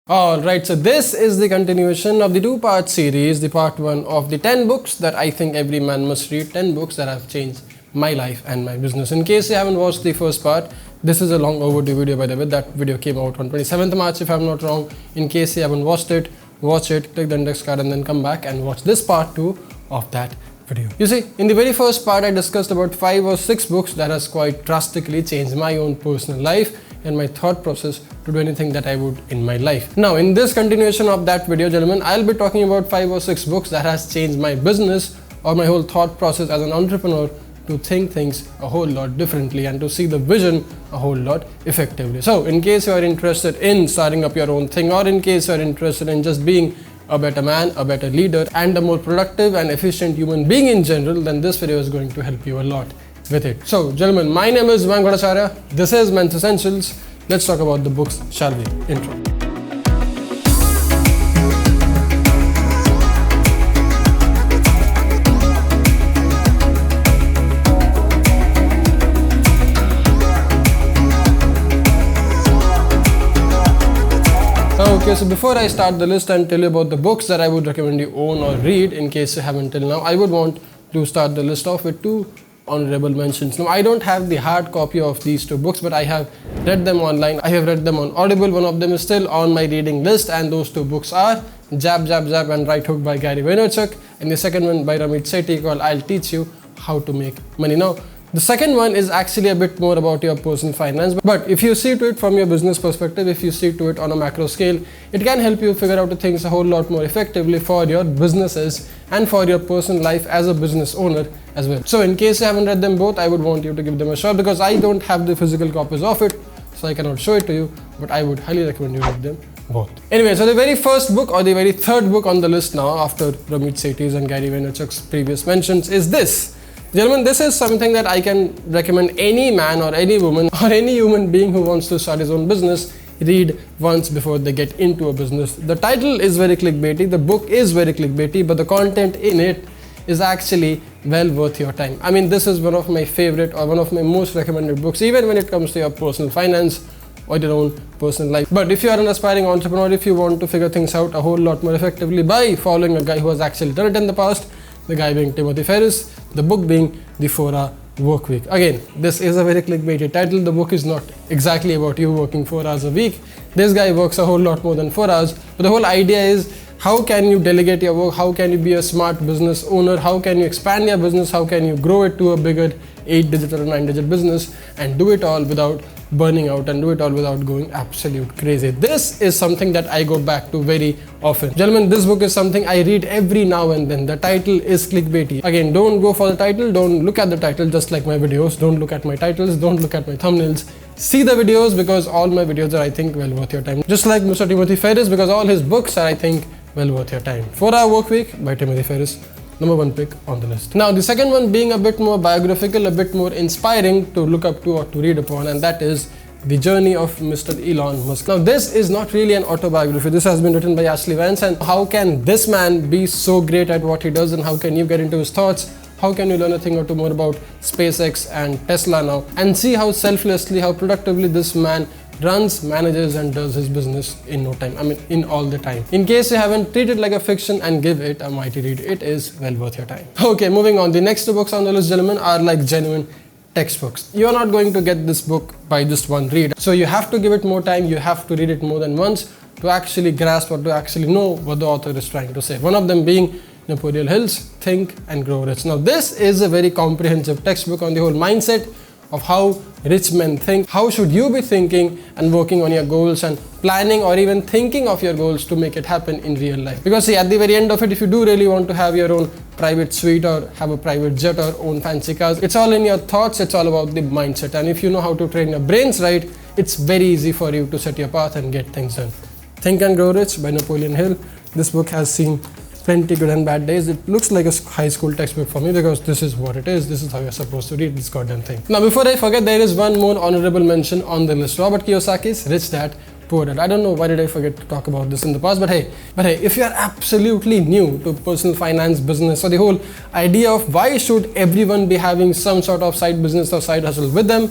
Alright, so this is the continuation of the two-part series, the part 1 of the 10 books that I think every man must read, 10 books that have changed my life and my business. In case you haven't watched the first part, this is a long overdue video by the way. That video came out on 27th March if I'm not wrong. In case you haven't watched it, watch it, click the index card and then come back and watch this part 2 of that video. You see, in the very first part I discussed about 5 or 6 books that has quite drastically changed my own personal life and my thought process to do anything that I would in my life. Now in this continuation of that video, gentlemen, I'll be talking about 5 or 6 books that has changed my business or my whole thought process as an entrepreneur to think things a whole lot differently and to see the vision a whole lot effectively. So in case you are interested in starting up your own thing, or in case you are interested in just being a better man, a better leader and a more productive and efficient human being in general, then this video is going to help you a lot with it. So gentlemen, my name is Mayank Bhattacharya. This is Men's Essentials. Let's talk about the books, shall we? Intro. Okay, so before I start the list and tell you about the books that I would recommend you own or read in case you haven't till now, I would want to start the list off with 2 honorable mentions. Now, I don't have the hard copy of these 2 books, but I have read them online. I have read them on Audible. One of them is still on my reading list, and those 2 books are Jab, Jab, Jab and Right Hook by Gary Vaynerchuk, and the second one by Ramit Sethi called I'll Teach You How to Make Money. Now, the second one is actually a bit more about your personal finance, but if you see to it from your business perspective, if you see to it on a macro scale, it can help you figure out the things a whole lot more effectively for your businesses and for your personal life as a business owner as well. So in case you haven't read them both, I would want you to give them a shot because I don't have the physical copies of it, so I cannot show it to you, but I would highly recommend you read them both. Anyway, so the very first book or the very third book on the list now after Ramit Sethi's and Gary Vaynerchuk's previous mentions is this. Gentlemen, this is something that I can recommend any man or any woman or any human being who wants to start his own business read once before they get into a business. The title is very clickbaity, the book is very clickbaity, but the content in it is actually well worth your time. I mean, this is one of my favorite or one of my most recommended books, even when it comes to your personal finance or your own personal life. But if you are an aspiring entrepreneur, if you want to figure things out a whole lot more effectively by following a guy who has actually done it in the past, the guy being Timothy Ferriss, the book being The 4-Hour Workweek. Again, this is a very clickbaity title. The book is not exactly about you working 4 hours a week. This guy works a whole lot more than 4 hours. But the whole idea is, how can you delegate your work? How can you be a smart business owner? How can you expand your business? How can you grow it to a bigger 8-digit or 9-digit business and do it all without burning out and do it all without going absolute crazy? This is something that I go back to very often. Gentlemen, this book is something I read every now and then. The title is clickbaity. Again, don't go for the title. Don't look at the title just like my videos. Don't look at my titles. Don't look at my thumbnails. See the videos because all my videos are, I think, well worth your time. Just like Mr. Timothy Ferriss, because all his books are, I think, well worth your time. 4-Hour Workweek by Timothy Ferriss. Number 1 pick on the list. Now the second one being a bit more biographical, a bit more inspiring to look up to or to read upon, and that is The Journey of Mr. Elon Musk. Now this is not really an autobiography. This has been written by Ashley Vance, and how can this man be so great at what he does, and how can you get into his thoughts? How can you learn a thing or two more about SpaceX and Tesla now and see how selflessly, how productively this man runs, manages and does his business in no time. I mean, in all the time. In case you haven't, treat it like a fiction and give it a mighty read. It is well worth your time. Okay, moving on. The next 2 books on the list, gentlemen, are like genuine textbooks. You are not going to get this book by just one read. So you have to give it more time. You have to read it more than once to actually grasp or to actually know what the author is trying to say. One of them being Napoleon Hill's Think and Grow Rich. Now this is a very comprehensive textbook on the whole mindset of how rich men think. How should you be thinking and working on your goals and planning or even thinking of your goals to make it happen in real life? Because see, at the very end of it, if you do really want to have your own private suite or have a private jet or own fancy cars, it's all in your thoughts, it's all about the mindset. And if you know how to train your brains right, it's very easy for you to set your path and get things done. Think and Grow Rich by Napoleon Hill. This book has seen plenty good and bad days. It looks like a high school textbook for me because this is what it is. This is how you're supposed to read this goddamn thing. Now before I forget, there is one more honorable mention on the list. Robert Kiyosaki's Rich Dad Poor Dad. I don't know why did I forget to talk about this in the past, but hey, if you are absolutely new to personal finance, business, or the whole idea of why should everyone be having some sort of side business or side hustle with them,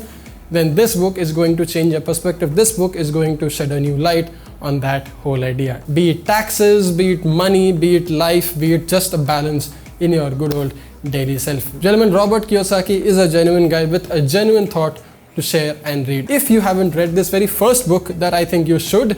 then this book is going to change your perspective. This book is going to shed a new light on that whole idea. Be it taxes, be it money, be it life, be it just a balance in your good old daily self. Gentlemen, Robert Kiyosaki is a genuine guy with a genuine thought to share and read. If you haven't read this very first book that I think you should,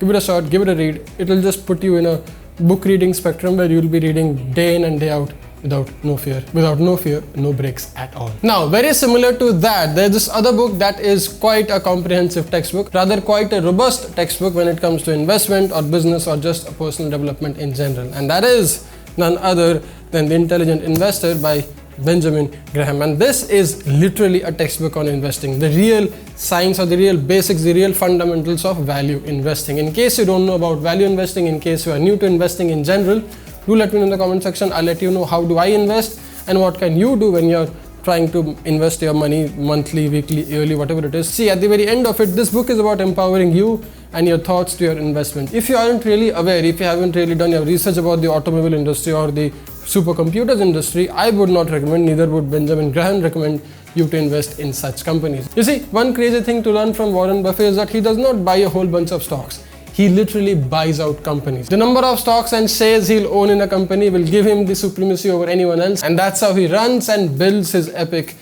give it a shot, give it a read. It will just put you in a book reading spectrum where you'll be reading day in and day out without no fear, no breaks at all. Now, very similar to that, there's this other book that is quite a comprehensive textbook, rather quite a robust textbook when it comes to investment or business or just personal development in general. And that is none other than The Intelligent Investor by Benjamin Graham. And this is literally a textbook on investing, the real science or the real basics, the real fundamentals of value investing. In case you don't know about value investing, in case you are new to investing in general, do let me know in the comment section. I'll let you know how do I invest and what can you do when you're trying to invest your money monthly, weekly, yearly, whatever it is. See, at the very end of it, this book is about empowering you and your thoughts to your investment. If you aren't really aware, if you haven't really done your research about the automobile industry or the supercomputers industry, I would not recommend, neither would Benjamin Graham recommend you to invest in such companies. You see, one crazy thing to learn from Warren Buffett is that he does not buy a whole bunch of stocks. He literally buys out companies. The number of stocks and shares he'll own in a company will give him the supremacy over anyone else, and that's how he runs and builds his epic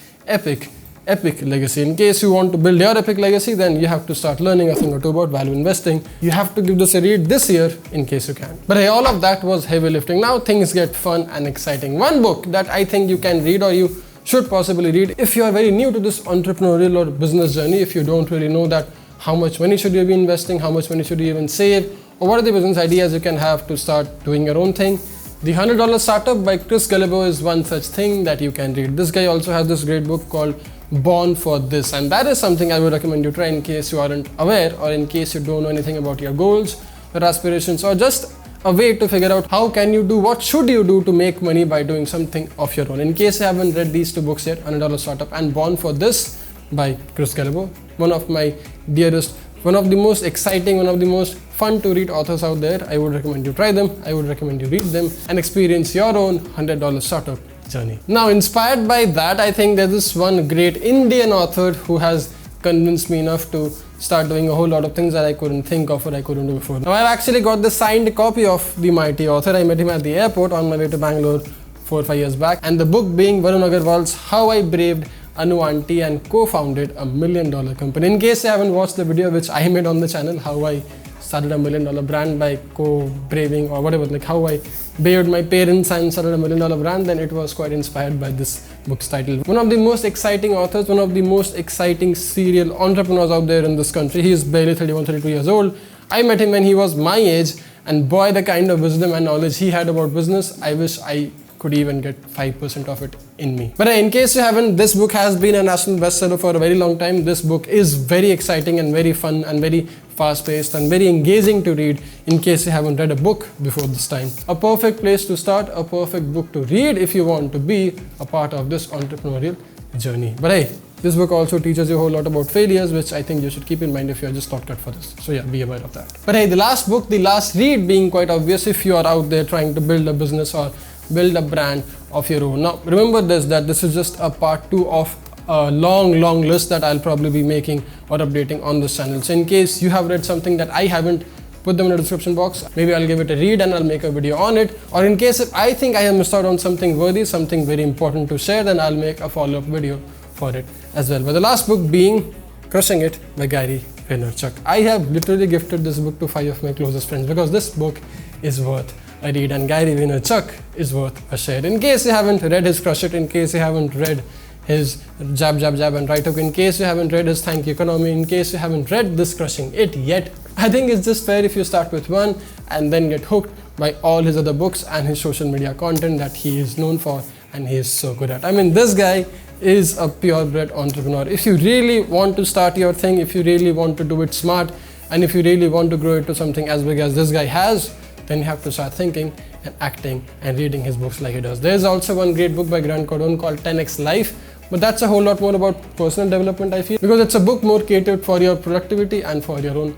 legacy. In case you want to build your epic legacy, then you have to start learning a thing or two about value investing. You have to give this a read this year in case you can. But hey, all of that was heavy lifting. Now things get fun and exciting. One book that I think you can read or you should possibly read if you are very new to this entrepreneurial or business journey, if you don't really know that how much money should you be investing, how much money should you even save, or what are the business ideas you can have to start doing your own thing. The $100 Startup by Chris Guillebeau is one such thing that you can read. This guy also has this great book called Born for This, and that is something I would recommend you try in case you aren't aware or in case you don't know anything about your goals, your aspirations, or just a way to figure out how can you do, what should you do to make money by doing something of your own. In case you haven't read these two books yet, $100 Startup and Born for This by Chris Guillebeau, one of my dearest, one of the most exciting, one of the most fun to read authors out there. I would recommend you try them. I would recommend you read them and experience your own $100 startup journey. Now, inspired by that, I think there's this one great Indian author who has convinced me enough to start doing a whole lot of things that I couldn't think of or I couldn't do before. Now, I've actually got the signed copy of the mighty author. I met him at the airport on my way to Bangalore 4 or 5 years back, and the book being Varun Agarwal's How I Braved Anu Auntie and co-founded a $1 million company. In case you haven't watched the video which I made on the channel, how I started a $1 million brand by co-braving or whatever, like how I braved my parents and started a $1 million brand, then it was quite inspired by this book's title. One of the most exciting authors, one of the most exciting serial entrepreneurs out there in this country. He is barely 31, 32 years old. I met him when he was my age, and boy, the kind of wisdom and knowledge he had about business, I wish I could even get 5% of it in me. But in case you haven't, this book has been a national bestseller for a very long time. This book is very exciting and very fun and very fast-paced and very engaging to read in case you haven't read a book before this time. A perfect place to start, a perfect book to read if you want to be a part of this entrepreneurial journey. But hey, this book also teaches you a whole lot about failures, which I think you should keep in mind if you're just not cut for this. So yeah, be aware of that. But hey, the last book, the last read being quite obvious if you are out there trying to build a business or build a brand of your own. Now, remember this, that this is just a part 2 of a long list that I'll probably be making or updating on this channel. So in case you have read something that I haven't, put them in the description box. Maybe I'll give it a read and I'll make a video on it. Or in case if I think I have missed out on something worthy, something very important to share, then I'll make a follow-up video for it as well. But the last book being Crushing It by Gary Vaynerchuk. I have literally gifted this book to 5 of my closest friends because this book is worth a read, and Gary Vaynerchuk is worth a share. In case you haven't read his Crush It, in case you haven't read his Jab and Right Hook, in case you haven't read his Thank You Economy, in case you haven't read this Crushing It yet, I think it's just fair if you start with one and then get hooked by all his other books and his social media content that he is known for and he is so good at. I mean, this guy is a purebred entrepreneur. If you really want to start your thing, if you really want to do it smart, and if you really want to grow it to something as big as this guy has, then you have to start thinking and acting and reading his books like he does. There's also one great book by Grant Cardone called 10x Life, but that's a whole lot more about personal development, I feel, because it's a book more catered for your productivity and for your own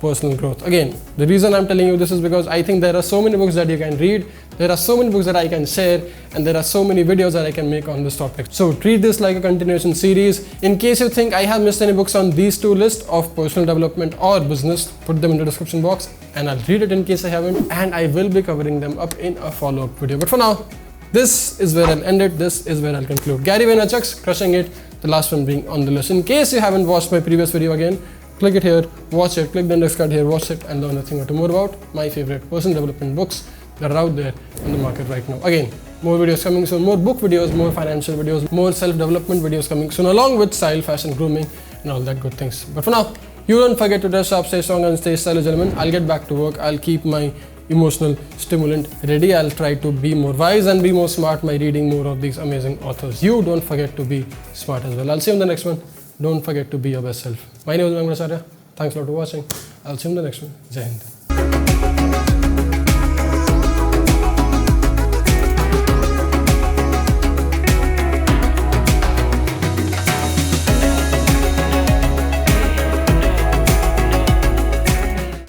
personal growth. Again, the reason I'm telling you this is because I think there are so many books that you can read, there are so many books that I can share, and there are so many videos that I can make on this topic. So treat this like a continuation series. In case you think I have missed any books on these two lists of personal development or business, put them in the description box and I'll read it in case I haven't, and I will be covering them up in a follow-up video. But for now, this is where I'll end it. This is where I'll conclude. Gary Vaynerchuk's Crushing It, the last one being on the list. In case you haven't watched my previous video, again, click it here, watch it, click the index card here, watch it, and learn a thing or two more about my favorite personal development books that are out there in the market right now. Again, more videos coming soon, more book videos, more financial videos, more self-development videos coming soon, along with style, fashion, grooming, and all that good things. But for now, you don't forget to dress sharp, stay strong, and stay stylish, gentlemen. I'll get back to work. I'll keep my emotional stimulant ready. I'll try to be more wise and be more smart by reading more of these amazing authors. You don't forget to be smart as well. I'll see you in the next one. Don't forget to be your best self. My name is Mayank Bhattacharya. Thanks a lot for watching. I'll see you in the next one. Jai Hind.